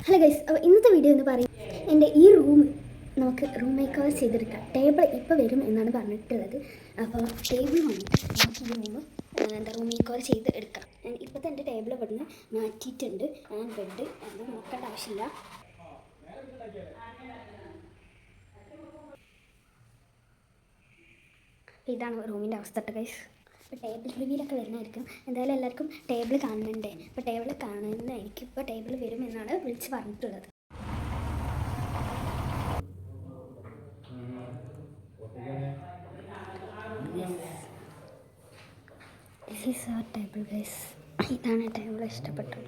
Hello guys, അപ്പോൾ ഇന്നത്തെ video എന്ന് പറയും എൻ്റെ ഈ റൂം നമുക്ക് റൂം മേക്ക് ഓവർ ചെയ്തെടുക്കാം. ടേബിൾ ഇപ്പോൾ വരും എന്നാണ് പറഞ്ഞിട്ടുള്ളത്. അപ്പോൾ ടേബിൾ വന്നിട്ട് നമുക്ക് ഈ റൂം റൂം മേക്ക് ഓവർ ചെയ്ത് എടുക്കാം. ഇപ്പോഴത്തെ എൻ്റെ ടേബിൾ ഇവിടുന്ന് മാറ്റിയിട്ടുണ്ട്. ഞാൻ ബെഡ് അത് നോക്കേണ്ട ആവശ്യമില്ല. ഇതാണ് റൂമിൻ്റെ അവസ്ഥ ഗൈസ്. ഇപ്പോൾ ടേബിൾ റിവ്യൂലൊക്കെ വരുന്നതായിരിക്കും. എന്തായാലും എല്ലാവർക്കും ടേബിൾ കാണുന്നുണ്ട്. ഇപ്പോൾ ടേബിൾ കാണുന്നതായിരിക്കും. ഇപ്പോൾ ടേബിൾ വരും എന്നാണ് വിളിച്ച് പറഞ്ഞിട്ടുള്ളത്. This is our table guys. ഇതാണ് ടേബിൾ. ഇഷ്ടപ്പെട്ടു.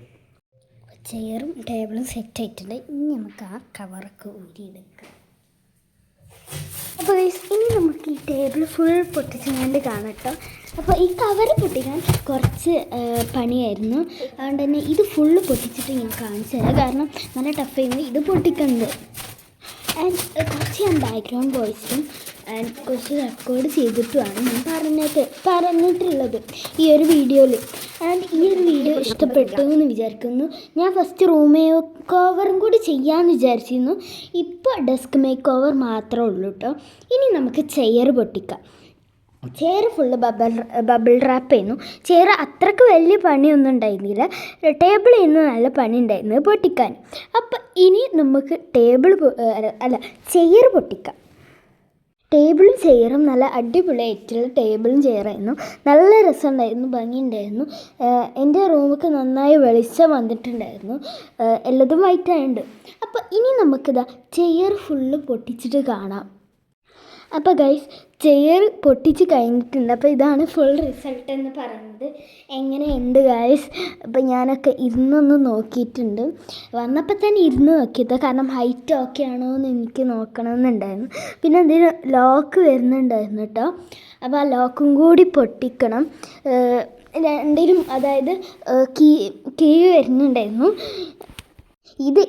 ചെയറും ടേബിളും സെറ്റ് ആയിട്ടുണ്ട്. ഇനി നമുക്ക് ആ കവറൊക്കെ ഊരിയെടുക്കാം. അപ്പോൾ ഗൈസ്, ഇനി നമുക്ക് ഈ ടേബിൾ ഫുൾ പൊട്ടിച്ചുകൊണ്ട് കാണാം കേട്ടോ. അപ്പോൾ ഈ കവർ പൊട്ടിക്കാൻ കുറച്ച് പണിയായിരുന്നു. അതുകൊണ്ട് തന്നെ ഇത് ഫുള്ള് പൊട്ടിച്ചിട്ട് ഞാൻ കാണിച്ചു തരാം. കാരണം നല്ല ടഫായിരുന്നു ഇത് പൊട്ടിക്കുന്നത്. ആൻഡ് കുറച്ച് ഞാൻ ബാക്ക്ഗ്രൗണ്ട് വോയിസും ആൻഡ് കുറച്ച് റെക്കോർഡ് ചെയ്തിട്ടുമാണ് ഞാൻ പറഞ്ഞിട്ടുള്ളത് ഈ ഒരു വീഡിയോയിൽ. ആൻഡ് ഈ ഒരു വീഡിയോ ഇഷ്ടപ്പെട്ടു എന്ന് വിചാരിക്കുന്നു. ഞാൻ ഫസ്റ്റ് റൂം മേക്ക് ഓവറും കൂടി ചെയ്യാമെന്ന് വിചാരിച്ചിരുന്നു. ഇപ്പോൾ ഡെസ്ക് മേക്ക് ഓവർ മാത്രമേ ഉള്ളൂ കേട്ടോ. ഇനി നമുക്ക് ചെയർ പൊട്ടിക്കാം. ചെയർ ഫുള്ള് ബബിൾ റാപ്പ് ചെയ്യുന്നു. ചെയർ അത്രയ്ക്ക് വലിയ പണിയൊന്നും ഉണ്ടായിരുന്നില്ല. ടേബിൾ ചെയ്യുന്ന നല്ല പണി ഉണ്ടായിരുന്നു പൊട്ടിക്കാൻ. അപ്പം ഇനി നമുക്ക് ചെയർ പൊട്ടിക്കാം. ടേബിളും ചെയറും നല്ല അടിപൊളിയായിട്ടുള്ള ടേബിളും ചെയറായിരുന്നു. നല്ല രസമുണ്ടായിരുന്നു, ഭംഗിയുണ്ടായിരുന്നു. എൻ്റെ റൂമിലേക്ക് നന്നായി വെളിച്ചം വന്നിട്ടുണ്ടായിരുന്നു. എല്ലാതും വൈറ്റായുണ്ട്. അപ്പോൾ ഇനി നമുക്കിതാ ചെയർ ഫുള്ള് പൊട്ടിച്ചിട്ട് കാണാം. അപ്പോൾ ഗൈസ്, ചെയർ പൊട്ടിച്ച് കഴിഞ്ഞിട്ടുണ്ട്. അപ്പോൾ ഇതാണ് ഫുൾ റിസൾട്ട് എന്ന് പറയുന്നത്. എങ്ങനെയുണ്ട് ഗൈസ്? അപ്പോൾ ഞാനൊക്കെ ഇരുന്നൊന്ന് നോക്കിയിട്ടുണ്ട്. വന്നപ്പോൾ തന്നെ ഇരുന്ന് നോക്കിയത്, കാരണം ഹൈറ്റ് ഓക്കെ ആണോ എന്ന് എനിക്ക് നോക്കണമെന്നുണ്ടായിരുന്നു. പിന്നെ എന്തെങ്കിലും ലോക്ക് വരുന്നുണ്ടായിരുന്നു കേട്ടോ. അപ്പോൾ ആ ലോക്കും കൂടി പൊട്ടിക്കണം. രണ്ടിലും അതായത് കീ വരുന്നുണ്ടായിരുന്നു. ഇത്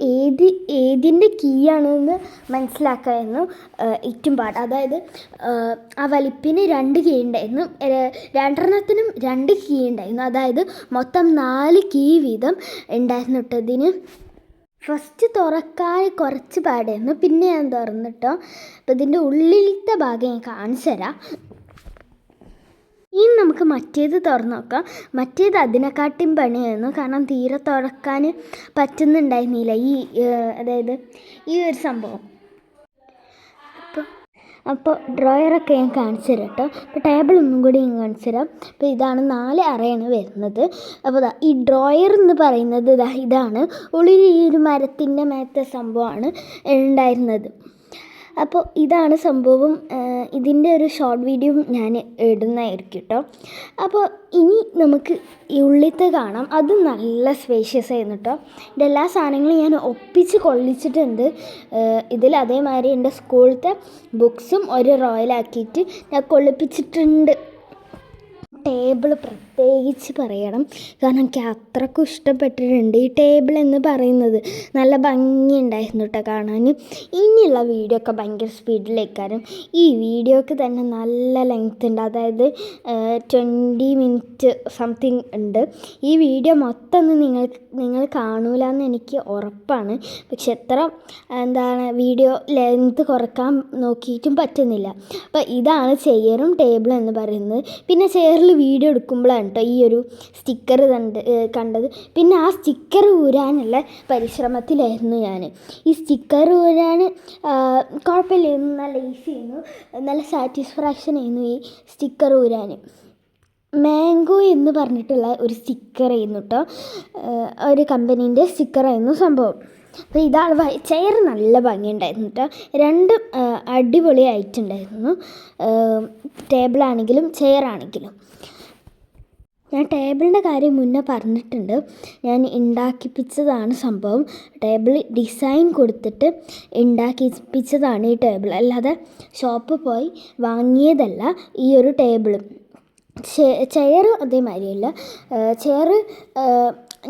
ഏതിൻ്റെ കീ ആണെന്ന് മനസ്സിലാക്കാമായിരുന്നു ഏറ്റവും പാട്. അതായത് ആ വലിപ്പിന് 2 കീ ഉണ്ടായിരുന്നു. 2 കീ ഉണ്ടായിരുന്നു. അതായത് മൊത്തം 4 കീ വീതം ഉണ്ടായിരുന്നു കേട്ടതിന്. ഫസ്റ്റ് തുറക്കാൻ കുറച്ച് പാടായിരുന്നു. പിന്നെ ഞാൻ തുറന്നിട്ടോ. അപ്പോൾ ഇതിൻ്റെ ഉള്ളിലത്തെ ഭാഗം ഞാൻ കാണിച്ചു തരാം. ഇനി നമുക്ക് മറ്റേത് തുറന്ന് നോക്കാം. മറ്റേത് അതിനെക്കാട്ടിയും പണിയായിരുന്നു. കാരണം തീരെ തുറക്കാൻ പറ്റുന്നുണ്ടായിരുന്നില്ല അതായത് ഈ ഒരു സംഭവം. അപ്പോൾ ഡ്രോയറൊക്കെ ഞാൻ കാണിച്ചു തരാം കേട്ടോ. അപ്പോൾ ടേബിൾ ഒന്നും കൂടി ഞാൻ കാണിച്ചു തരാം. അപ്പോൾ ഇതാണ് 4 അറയാണ് വരുന്നത്. അപ്പോൾ ഈ ഡ്രോയർ എന്ന് പറയുന്നത് ഇതാണ്. ഉള്ളിൽ ഈ ഒരു മരത്തിൻ്റെ മേത്തെ സംഭവമാണ് ഉണ്ടായിരുന്നത്. അപ്പോൾ ഇതാണ് സംഭവം. ഇതിൻ്റെ ഒരു ഷോർട്ട് വീഡിയോ ഞാൻ ഇടുന്നതായിരിക്കും കേട്ടോ. അപ്പോൾ ഇനി നമുക്ക് ഈ ഉള്ളിലത്തെ കാണാം. അത് നല്ല സ്പേഷ്യസ് ആയിരുന്നു കേട്ടോ. എൻ്റെ എല്ലാ സാധനങ്ങളും ഞാൻ ഒപ്പിച്ച് കൊള്ളിച്ചിട്ടുണ്ട് ഇതിൽ. അതേമാതിരി എൻ്റെ സ്കൂളിലത്തെ ബുക്സും ഒരു റോയിലാക്കിയിട്ട് ഞാൻ കൊള്ളിപ്പിച്ചിട്ടുണ്ട്. ടേബിൾ പ്രത്യേകിച്ച് പറയണം, കാരണം എനിക്ക് അത്രക്കും ഇഷ്ടപ്പെട്ടിട്ടുണ്ട് ഈ ടേബിൾ എന്ന് പറയുന്നത്. നല്ല ഭംഗിയുണ്ടായിരുന്നു കേട്ടോ കാണാൻ. ഇനിയുള്ള വീഡിയോ ഒക്കെ ഭയങ്കര സ്പീഡിലേക്കാരും. ഈ വീഡിയോക്ക് തന്നെ നല്ല ലെങ്ത് ഉണ്ട്. അതായത് 20 മിനിറ്റ് സംതിങ് ഉണ്ട്. ഈ വീഡിയോ മൊത്തം നിങ്ങൾ കാണൂല എന്ന് എനിക്ക് ഉറപ്പാണ്. പക്ഷെ വീഡിയോ ലെങ്ത് കുറക്കാൻ നോക്കിയിട്ടും പറ്റുന്നില്ല. അപ്പോൾ ഇതാണ് ചെയറും ടേബിളും എന്ന് പറയുന്നത്. പിന്നെ ചെയറിൽ വീഡിയോ എടുക്കുമ്പോഴാണ് കേട്ടോ ഈ ഒരു സ്റ്റിക്കർ കണ്ടത്. പിന്നെ ആ സ്റ്റിക്കർ ഊരാനുള്ള പരിശ്രമത്തിലായിരുന്നു ഞാൻ. ഈ സ്റ്റിക്കർ ഊരാൻ കുഴപ്പമില്ലായിരുന്നു, നല്ല ഈസി ആയിരുന്നു, നല്ല സാറ്റിസ്ഫാക്ഷൻ ആയിരുന്നു ഈ സ്റ്റിക്കർ ഊരാൻ. മാംഗോ എന്ന് പറഞ്ഞിട്ടുള്ള ഒരു സ്റ്റിക്കർ ആയിരുന്നു കേട്ടോ. ഒരു കമ്പനീൻ്റെ സ്റ്റിക്കറായിരുന്നു സംഭവം. അപ്പോൾ ഇതാണ് ചെയർ. നല്ല ഭംഗിയുണ്ടായിരുന്നു കേട്ടോ. 2 അടിപൊളിയായിട്ടുണ്ടായിരുന്നു, ടേബിളാണെങ്കിലും ചെയറാണെങ്കിലും. ഞാൻ ടേബിളിൻ്റെ കാര്യം മുന്നേ പറഞ്ഞിട്ടുണ്ട്. ഞാൻ ഉണ്ടാക്കിപ്പിച്ചതാണ് സംഭവം. ടേബിൾ ഡിസൈൻ കൊടുത്തിട്ട് ഉണ്ടാക്കിപ്പിച്ചതാണ് ഈ ടേബിൾ, അല്ലാതെ ഷോപ്പിൽ പോയി വാങ്ങിയതല്ല ഈ ഒരു ടേബിൾ. ചെയർ അതേമാതിരിയല്ല. ചെയർ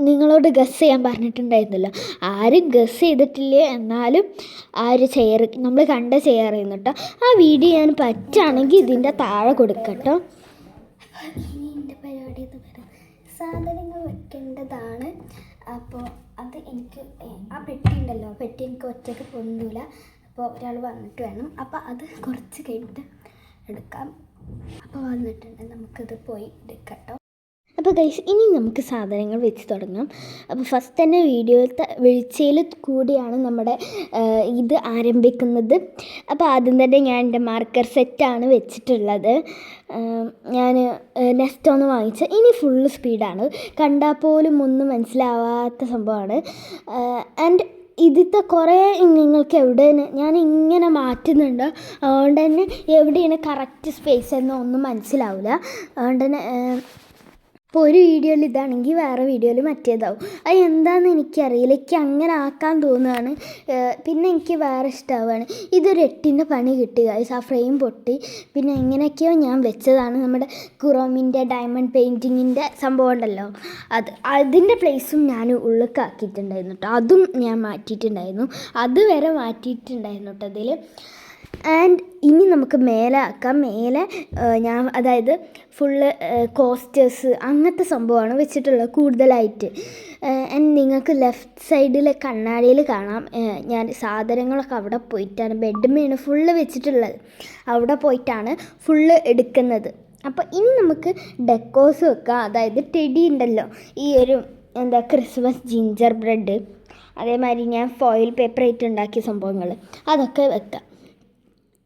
നിങ്ങളോട് ഗസ് ചെയ്യാൻ പറഞ്ഞിട്ടുണ്ടായിരുന്നല്ലോ. ആരും ഗസ് ചെയ്തിട്ടില്ല. എന്നാലും ആ ഒരു ചെയർ നമ്മൾ കണ്ട ചെയർ ആയിരുന്നു കേട്ടോ. ആ വീഡിയോ ഞാൻ പറ്റുകയാണെങ്കിൽ ഇതിൻ്റെ താഴെ കൊടുക്കട്ടോ. ഇനി എൻ്റെ പരിപാടി എന്ന് പറയാം, സാധനങ്ങൾ വെക്കേണ്ടതാണ്. അപ്പോൾ അത് എനിക്ക് ആ പെട്ടി ഉണ്ടല്ലോ, പെട്ടി എനിക്ക് ഒറ്റയ്ക്ക് പൊന്തൂല. അപ്പോൾ ഒരാൾ വന്നിട്ട് വേണം. അപ്പോൾ അത് കുറച്ച് കഴിഞ്ഞിട്ട് എടുക്കാം. അപ്പോൾ വന്നിട്ടുണ്ട്, നമുക്കത് പോയി എടുക്കാം കേട്ടോ. അപ്പോൾ ഗൈസ്, ഇനി നമുക്ക് സാധനങ്ങൾ വെച്ച് തുടങ്ങാം. അപ്പോൾ ഫസ്റ്റ് തന്നെ വീഡിയോയിലത്തെ വീഴ്ചയിൽ കൂടിയാണ് നമ്മുടെ ഇത് ആരംഭിക്കുന്നത്. അപ്പോൾ ആദ്യം തന്നെ ഞാൻ എൻ്റെ മാർക്കർ സെറ്റാണ് വെച്ചിട്ടുള്ളത്. ഞാൻ നെസ്റ്റോന്ന് വാങ്ങിച്ച ഇനി ഫുള്ള് സ്പീഡാണ്, കണ്ടാൽ പോലും ഒന്നും മനസ്സിലാവാത്ത സംഭവമാണ്. ആൻഡ് ഇതിലത്തെ കുറേ നിങ്ങൾക്ക് എവിടെയാണ് ഞാൻ ഇങ്ങനെ മാറ്റുന്നുണ്ട്, അതുകൊണ്ട് തന്നെ എവിടെയാണ് കറക്റ്റ് സ്പേസ് എന്നോ ഒന്നും മനസ്സിലാവില്ല. അതുകൊണ്ട് തന്നെ ഇപ്പോൾ ഒരു വീഡിയോയിൽ ഇതാണെങ്കിൽ വേറെ വീഡിയോയിൽ മറ്റേതാവും. അത് എന്താണെന്ന് എനിക്കറിയില്ല, എനിക്ക് അങ്ങനെ ആക്കാൻ തോന്നുകയാണ്. പിന്നെ എനിക്ക് വേറെ ഇഷ്ടമാവുകയാണ്. ഇതൊരു 8ൻ്റെ പണി കിട്ടി ഗൈസ്. ആ ഫ്രെയിം പൊട്ടി. പിന്നെ എങ്ങനെയൊക്കെയോ ഞാൻ വെച്ചതാണ്. നമ്മുടെ ക്രോമിൻ്റെ ഡയമണ്ട് പെയിൻറ്റിങ്ങിൻ്റെ സംഭവം ഉണ്ടല്ലോ, അതിൻ്റെ പ്ലേസും ഞാൻ ഉള്ളിലേക്കാക്കിയിട്ടുണ്ടായിരുന്നു കേട്ടോ. അതും ഞാൻ മാറ്റിയിട്ടുണ്ടായിരുന്നു, അതുവരെ മാറ്റിയിട്ടുണ്ടായിരുന്നു കേട്ടോ അതിൽ. ആൻഡ് ഇനി നമുക്ക് മേലെ ആക്കാം. മേലെ ഞാൻ അതായത് ഫുള്ള് കോസ്റ്റേഴ്സ് അങ്ങനത്തെ സംഭവമാണ് വെച്ചിട്ടുള്ളത് കൂടുതലായിട്ട്. ആൻഡ് നിങ്ങൾക്ക് ലെഫ്റ്റ് സൈഡിലെ കണ്ണാടിയിൽ കാണാം, ഞാൻ സാധനങ്ങളൊക്കെ അവിടെ പോയിട്ടാണ്, ബെഡ്മേണ് ഫുള്ള് വെച്ചിട്ടുള്ളത്, അവിടെ പോയിട്ടാണ് ഫുള്ള് എടുക്കുന്നത്. അപ്പോൾ ഇനി നമുക്ക് ഡെക്കോസ് വെക്കാം. അതായത് ടെഡി ഉണ്ടല്ലോ, ഈ ഒരു ക്രിസ്മസ് ജിഞ്ചർ ബ്രെഡ്, അതേമാതിരി ഞാൻ ഫോയിൽ പേപ്പർ ആയിട്ട് ഉണ്ടാക്കിയ സംഭവങ്ങൾ അതൊക്കെ വെക്കാം.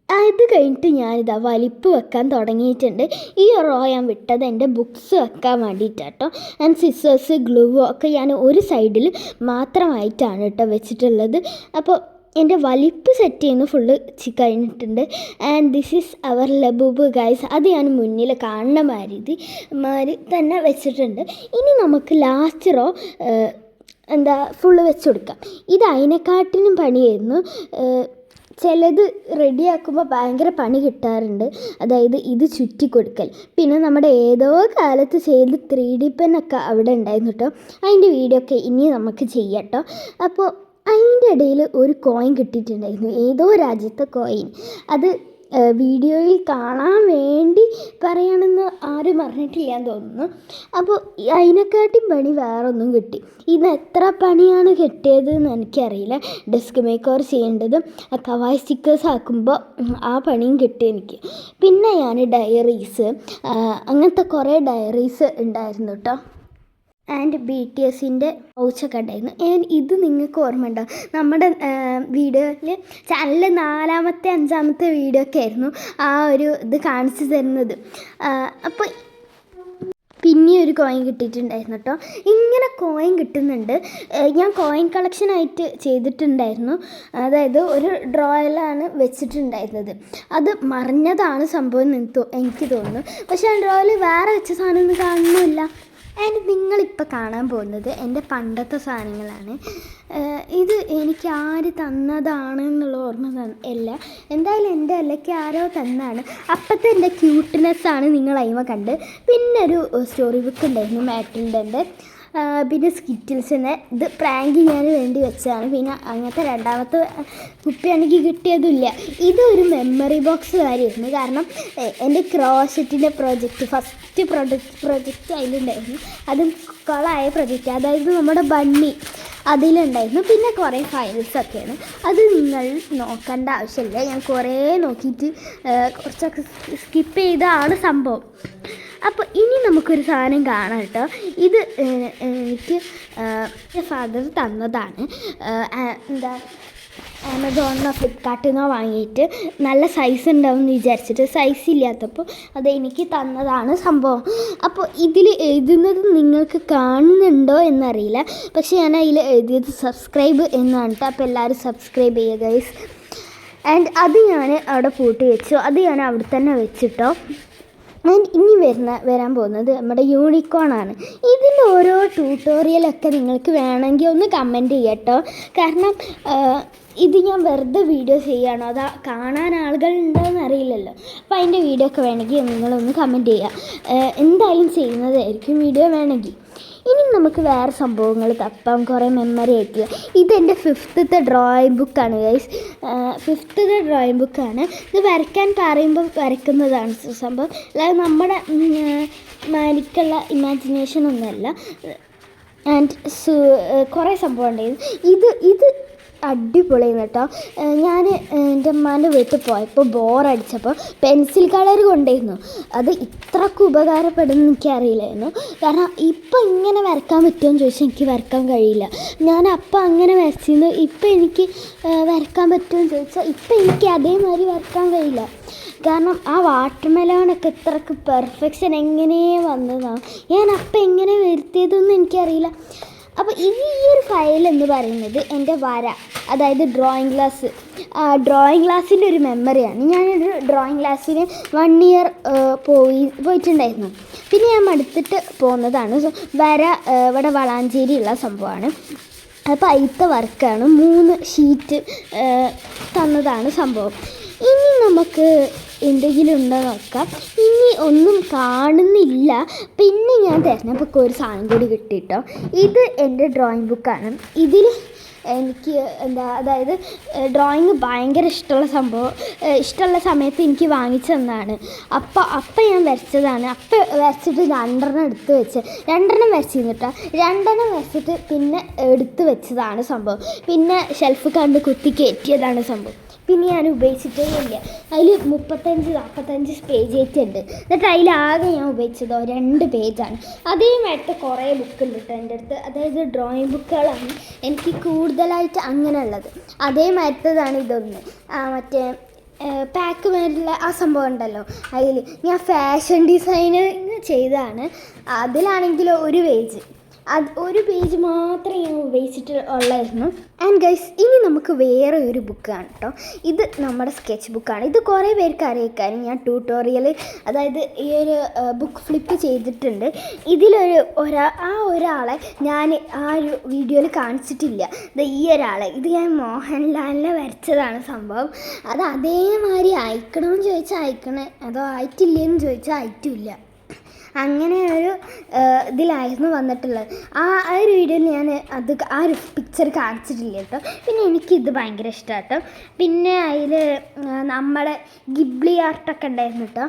അത് കഴിഞ്ഞിട്ട് ഞാനിതാ വലിപ്പ് വെക്കാൻ തുടങ്ങിയിട്ടുണ്ട്. ഈ റോ ഞാൻ വിട്ടത് എൻ്റെ ബുക്സ് വെക്കാൻ വേണ്ടിയിട്ടാട്ടോ. ആൻഡ് സിസേഴ്സ് ഗ്ലൂ ഒക്കെ ഞാൻ ഒരു സൈഡിൽ മാത്രമായിട്ടാണ് കേട്ടോ വെച്ചിട്ടുള്ളത്. അപ്പോൾ എൻ്റെ വലിപ്പ് സെറ്റ് ചെയ്യുന്ന ഫുള്ള് കഴിഞ്ഞിട്ടുണ്ട്. And this is our Labubu guys. അത് ഞാൻ മുന്നിൽ കാണുന്ന മാതിരി തന്നെ വെച്ചിട്ടുണ്ട്. ഇനി നമുക്ക് ലാസ്റ്റ് റോ ഫുള്ള് വെച്ച് കൊടുക്കാം. ഇത് അതിനെക്കാട്ടിനും പണിയായിരുന്നു. ചിലത് റെഡിയാക്കുമ്പോൾ ഭയങ്കര പണി കിട്ടാറുണ്ട്. അതായത് ഇത് ചുറ്റി കൊടുക്കൽ. പിന്നെ നമ്മുടെ ഏതോ കാലത്ത് ചെയ്ത് 3D പെന്നൊക്കെ അവിടെ ഉണ്ടായിരുന്നു കേട്ടോ. അതിൻ്റെ വീഡിയോ ഒക്കെ ഇനി നമുക്ക് ചെയ്യാം കേട്ടോ. അപ്പോൾ അതിൻ്റെ ഇടയിൽ ഒരു കോയിൻ കിട്ടിയിട്ടുണ്ടായിരുന്നു, ഏതോ രാജ്യത്തെ കോയിൻ. അത് വീഡിയോയിൽ കാണാൻ വേണ്ടി പറയണമെന്ന് ആരും പറഞ്ഞിട്ടില്ലാന്ന് തോന്നുന്നു. അപ്പോൾ അതിനെക്കാട്ടും പണി വേറെ ഒന്നും കിട്ടി. ഇന്ന് എത്ര പണിയാണ് കിട്ടിയതെന്ന് എനിക്കറിയില്ല. ഡെസ്ക് മേക്ക് ഓവർ ചെയ്യേണ്ടതും കവായ് സ്റ്റിക്കേഴ്സ് ആക്കുമ്പോൾ ആ പണിയും കിട്ടി എനിക്ക്. പിന്നെ ഞാൻ ഡയറീസ്, അങ്ങനത്തെ കുറേ ഡയറീസ് ഉണ്ടായിരുന്നു കേട്ടോ. ആൻഡ് BTSൻ്റെ പൗച്ചൊക്കെ ഉണ്ടായിരുന്നു. ഇത് നിങ്ങൾക്ക് ഓർമ്മ ഉണ്ടാവും, നമ്മുടെ വീഡിയോയിൽ ചാനലിൽ 4ാമത്തെ 5ാമത്തെ വീഡിയോ ഒക്കെ ആയിരുന്നു ആ ഒരു ഇത് കാണിച്ചു തരുന്നത്. അപ്പോൾ പിന്നെ ഒരു കോയിൻ കിട്ടിയിട്ടുണ്ടായിരുന്നു കേട്ടോ. ഇങ്ങനെ കോയിൻ കിട്ടുന്നുണ്ട്. ഞാൻ കോയിൻ കളക്ഷനായിട്ട് ചെയ്തിട്ടുണ്ടായിരുന്നു. അതായത് ഒരു ഡ്രോയിലാണ് വെച്ചിട്ടുണ്ടായിരുന്നത്. അത് മറിഞ്ഞതാണ് സംഭവം എനിക്ക് തോന്നുന്നു. പക്ഷേ ആ ഡ്രോയിൽ വേറെ വെച്ച സാധനമൊന്നും കാണുന്നില്ല. ആൻഡ് നിങ്ങളിപ്പോൾ കാണാൻ പോകുന്നത് എൻ്റെ പണ്ടത്തെ സാധനങ്ങളാണ്. ഇത് എനിക്ക് ആര് തന്നതാണെന്നുള്ള ഓർമ്മ ഇല്ല. എന്തായാലും എൻ്റെ അല്ലയ്ക്ക് ആരോ തന്നാണ്. അപ്പോഴത്തെ എൻ്റെ ക്യൂട്ട്നെസ്സാണ് നിങ്ങൾ അതിമ കണ്ട്. പിന്നെ ഒരു സ്റ്റോറി ബുക്ക് ഉണ്ടായിരുന്നു മാറ്റിൽഡൻ്റെ. പിന്നെ സ്കിറ്റിൽസിനെ ഇത് പ്രാങ്ക് ചെയ്യാൻ വേണ്ടി വെച്ചതാണ്. പിന്നെ അങ്ങനത്തെ 2ാമത്തെ കുപ്പിയാണെങ്കിൽ കിട്ടിയതുമില്ല. ഇതൊരു മെമ്മറി ബോക്സ് കാര്യമായിരുന്നു. കാരണം എൻ്റെ ക്രോഷറ്റിൻ്റെ ഫസ്റ്റ് പ്രൊജക്റ്റ് അതിലുണ്ടായിരുന്നു. അതും കൊളായ പ്രൊജക്റ്റ്, അതായത് നമ്മുടെ ബണ്ണി അതിലുണ്ടായിരുന്നു. പിന്നെ കുറേ ഫയൽസൊക്കെയാണ്. അത് നിങ്ങൾ നോക്കേണ്ട ആവശ്യമില്ല, ഞാൻ കുറേ നോക്കിയിട്ട് കുറച്ചൊക്കെ സ്കിപ്പ് ചെയ്താണ് സംഭവം. അപ്പോൾ ഇനി നമുക്കൊരു സാധനം കാണാം കേട്ടോ. ഇത് എനിക്ക് ഫാദർ തന്നതാണ്. ആമസോണിനോ ഫ്ലിപ്കാർട്ടിൽ നിന്നോ വാങ്ങിയിട്ട് നല്ല സൈസ് ഉണ്ടാവും എന്ന് വിചാരിച്ചിട്ട് സൈസ് ഇല്ലാത്തപ്പോൾ അത് എനിക്ക് തന്നതാണ് സംഭവം. അപ്പോൾ ഇതിൽ എഴുതുന്നത് നിങ്ങൾക്ക് കാണുന്നുണ്ടോ എന്നറിയില്ല, പക്ഷേ ഞാൻ അതിൽ എഴുതിയത് സബ്സ്ക്രൈബ് എന്നാണ് കേട്ടോ. അപ്പോൾ എല്ലാവരും സബ്സ്ക്രൈബ് ചെയ്യുക ഗൈസ്. ആൻഡ് അത് ഞാൻ അവിടെ പൂട്ടി വെച്ചു, അത് ഞാൻ അവിടെ തന്നെ വെച്ചിട്ടോ. ആൻഡ് ഇനി വരാൻ പോകുന്നത് നമ്മുടെ യൂണിക്കോണാണ്. ഇതിൻ്റെ ഓരോ ട്യൂട്ടോറിയലൊക്കെ നിങ്ങൾക്ക് വേണമെങ്കിൽ ഒന്ന് കമൻറ്റ് ചെയ്യട്ടോ. കാരണം ഇത് ഞാൻ വെറുതെ വീഡിയോ ചെയ്യുകയാണോ അതാ കാണാൻ ആളുകളുണ്ടോയെന്ന് അറിയില്ലല്ലോ. അപ്പോൾ അതിൻ്റെ വീഡിയോ ഒക്കെ വേണമെങ്കിൽ നിങ്ങളൊന്ന് കമൻറ്റ് ചെയ്യുക. എന്തായാലും ചെയ്യുന്നതായിരിക്കും വീഡിയോ വേണമെങ്കിൽ. ഇനി നമുക്ക് വേറെ സംഭവങ്ങൾ തപ്പാം, കുറേ മെമ്മറി ആയിട്ട്. ഇതെൻ്റെ 5th ഡ്രോയിങ് ബുക്കാണ് ഗൈസ്. 5th ഡ്രോയിങ് ബുക്കാണ്. ഇത് വരയ്ക്കാൻ പറയുമ്പോൾ വരയ്ക്കുന്നതാണ് സംഭവം. അല്ലാതെ നമ്മുടെ മാനിക്കുള്ള ഇമാജിനേഷൻ ഒന്നുമല്ല. ആൻഡ് കുറേ സംഭവം ഉണ്ടായിരുന്നു. ഇത് അടിപൊളിയായിരുന്നു കേട്ടോ. ഞാൻ എൻ്റെ അമ്മാൻ്റെ വീട്ടിൽ പോയപ്പോൾ ബോറടിച്ചപ്പോൾ പെൻസിൽ കളർ കൊണ്ടുവരുന്നു. അത് ഇത്രക്ക് ഉപകാരപ്പെടുമെന്ന് എനിക്കറിയില്ലായിരുന്നു. കാരണം ഇപ്പം ഇങ്ങനെ വരക്കാൻ പറ്റുമെന്ന് ചോദിച്ചാൽ എനിക്ക് വരക്കാൻ കഴിയില്ല. ഞാൻ അപ്പം അങ്ങനെ വരച്ചിരുന്നു. ഇപ്പം എനിക്ക് വരക്കാൻ പറ്റുമെന്ന് ചോദിച്ചാൽ ഇപ്പം എനിക്ക് അതേമാതിരി വരക്കാൻ കഴിയില്ല. കാരണം ആ വാട്ടർ മെലോണൊക്കെ ഇത്രക്ക് പെർഫെക്ഷൻ എങ്ങനെ വന്നതാണ്, ഞാൻ അപ്പം എങ്ങനെ വരുത്തിയതെന്ന് എനിക്കറിയില്ല. അപ്പോൾ ഈ ഒരു ഫയൽ എന്ന് പറയുന്നത് എൻ്റെ വര, അതായത് ഡ്രോയിങ് ക്ലാസ്സിൻ്റെ ഒരു മെമ്മറിയാണ്. ഞാനൊരു ഡ്രോയിങ് ക്ലാസ്സിന് 1 ഇയർ പോയിട്ടുണ്ടായിരുന്നു. പിന്നെ ഞാൻ മടുത്തിട്ട് പോകുന്നതാണ്. വര ഇവിടെ വളാഞ്ചേരിയുള്ള സംഭവമാണ്. അപ്പോൾ അതിലത്തെ വർക്കാണ് 3 ഷീറ്റ് തന്നതാണ് സംഭവം. ഇനി നമുക്ക് എന്തെങ്കിലും ഉണ്ടോ നോക്കാം. ഇനി ഒന്നും കാണുന്നില്ല. പിന്നെ ഞാൻ തിരഞ്ഞപ്പോൾ ഒരു സാധനം കൂടി കിട്ടിയിട്ടോ. ഇത് എൻ്റെ ഡ്രോയിങ് ബുക്കാണ്. ഇതിൽ എനിക്ക് അതായത് ഡ്രോയിങ് ഭയങ്കര ഇഷ്ടമുള്ള സമയത്ത് എനിക്ക് വാങ്ങിച്ചു തന്നതാണ്. അപ്പം ഞാൻ വരച്ചതാണ്. അപ്പം വരച്ചിട്ട് 2 എടുത്ത് വെച്ച് 2 വരച്ചിരുന്നു കേട്ടോ. 2 വരച്ചിട്ട് പിന്നെ എടുത്ത് വെച്ചതാണ് സംഭവം. പിന്നെ ഷെൽഫ് കണ്ട് കുത്തി കയറ്റിയതാണ് സംഭവം. പിന്നെ ഞാൻ ഉപയോഗിച്ചിട്ടേ ഇല്ല. അതിൽ 35-45 പേജ് ആയിട്ടുണ്ട്. എന്നിട്ട് അതിലാകെ ഞാൻ ഉപയോഗിച്ചതോ 2 പേജാണ്. അതേമായിട്ട് കുറേ ബുക്കുണ്ട് കേട്ടോ എൻ്റെ അടുത്ത്. അതായത് ഡ്രോയിങ് ബുക്കുകളാണ് എനിക്ക് കൂടുതലായിട്ട് അങ്ങനെ ഉള്ളത്. അതേമാതിരിത്തതാണ് ഇതൊന്ന്. മറ്റേ പാക്ക് മേലുള്ള ആ സംഭവം ഉണ്ടല്ലോ, അതിൽ ഞാൻ ഫാഷൻ ഡിസൈനിങ് ചെയ്തതാണ്. അതിലാണെങ്കിലോ ഒരു പേജ് മാത്രമേ ഞാൻ ഉപയോഗിച്ചിട്ട് ഉള്ളായിരുന്നു. ആൻഡ് ഗൈസ്, ഇനി നമുക്ക് വേറെ ഒരു ബുക്കാണ് കേട്ടോ. ഇത് നമ്മുടെ സ്കെച്ച് ബുക്കാണ്. ഇത് കുറേ പേർക്ക് അറിയിക്കാനും ഞാൻ ട്യൂട്ടോറിയൽ, അതായത് ഈ ഒരു ബുക്ക് ഫ്ലിപ്പ് ചെയ്തിട്ടുണ്ട്. ഒരാളെ ഞാൻ ആ ഒരു വീഡിയോയിൽ കാണിച്ചിട്ടില്ല. ഈ ഒരാളെ ഇത് ഞാൻ മോഹൻലാലിനെ വരച്ചതാണ് സംഭവം. അത് അതേമാതിരി അയക്കണമെന്ന് ചോദിച്ചാൽ അയക്കണേ, അതോ ആയിട്ടില്ലെന്ന് ചോദിച്ചാൽ ആയിട്ടുമില്ല. അങ്ങനെ ഒരു ഇതിലായിരുന്നു വന്നിട്ടുള്ളത്. ആ ഒരു വീഡിയോയിൽ ഞാൻ ആ ഒരു പിക്ചർ കാണിച്ചിട്ടില്ല കേട്ടോ. പിന്നെ എനിക്കിത് ഭയങ്കര ഇഷ്ടമാണ് കേട്ടോ. പിന്നെ അതിൽ നമ്മളെ ഗിബ്ലി ആർട്ടൊക്കെ ഉണ്ടായിരുന്നു കേട്ടോ.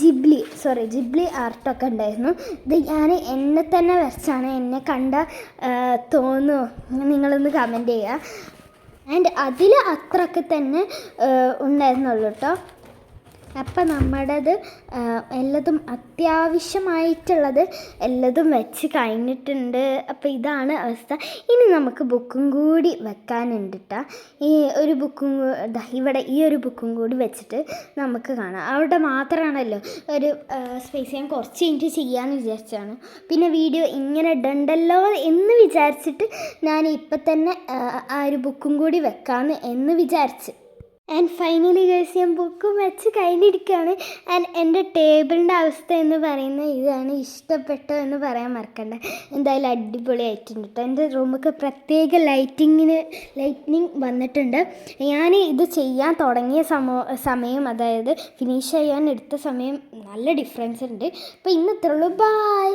ജിബ്ലി ആർട്ടൊക്കെ ഉണ്ടായിരുന്നു. ഇത് ഞാൻ എന്നെ തന്നെ വരച്ചാണ്. എന്നെ കണ്ട തോന്നുമോ നിങ്ങളൊന്ന് കമൻറ്റ് ചെയ്യുക. ആൻഡ് അതിൽ അത്രയൊക്കെ തന്നെ ഉണ്ടായിരുന്നുള്ളൂ കേട്ടോ. അപ്പം നമ്മുടേത് എല്ലതും അത്യാവശ്യമായിട്ടുള്ളത് എല്ലതും വെച്ച് കഴിഞ്ഞിട്ടുണ്ട്. അപ്പോൾ ഇതാണ് അവസ്ഥ. ഇനി നമുക്ക് ബുക്കും കൂടി വെക്കാനുണ്ട് കേട്ടോ. ഈ ഒരു ബുക്കും കൂടി വെച്ചിട്ട് നമുക്ക് കാണാം. അവിടെ മാത്രമാണല്ലോ ഒരു സ്പേസ്. ഞാൻ കുറച്ച് കഴിഞ്ഞിട്ട് ചെയ്യാമെന്ന് വിചാരിച്ചാണ്. പിന്നെ വീഡിയോ ഇങ്ങനെ ഇടണ്ടല്ലോ എന്ന് വിചാരിച്ചിട്ട് ഞാൻ ഇപ്പം തന്നെ ആ ഒരു ബുക്കും കൂടി വെക്കാമെന്ന് വിചാരിച്ച്. ആൻഡ് ഫൈനലി ഗൈസ്, ഞാൻ ബുക്കും വെച്ച് കഴിഞ്ഞിരിക്കുകയാണ്. ആൻഡ് എൻ്റെ ടേബിളിൻ്റെ അവസ്ഥ എന്ന് പറയുന്നത് ഇതാണ്. ഇഷ്ടപ്പെട്ടോ എന്ന് പറയാൻ മറക്കണ്ട. എന്തായാലും അടിപൊളിയായിട്ടുണ്ട് കേട്ടോ. എൻ്റെ റൂമൊക്കെ പ്രത്യേക ലൈറ്റിനിങ് വന്നിട്ടുണ്ട്. ഞാൻ ഇത് ചെയ്യാൻ തുടങ്ങിയ സമയം, അതായത് ഫിനിഷ് ചെയ്യാൻ എടുത്ത സമയം നല്ല ഡിഫറൻസ് ഉണ്ട്. അപ്പോൾ ഇന്നത്രേ ഉള്ളൂ. ബായ്.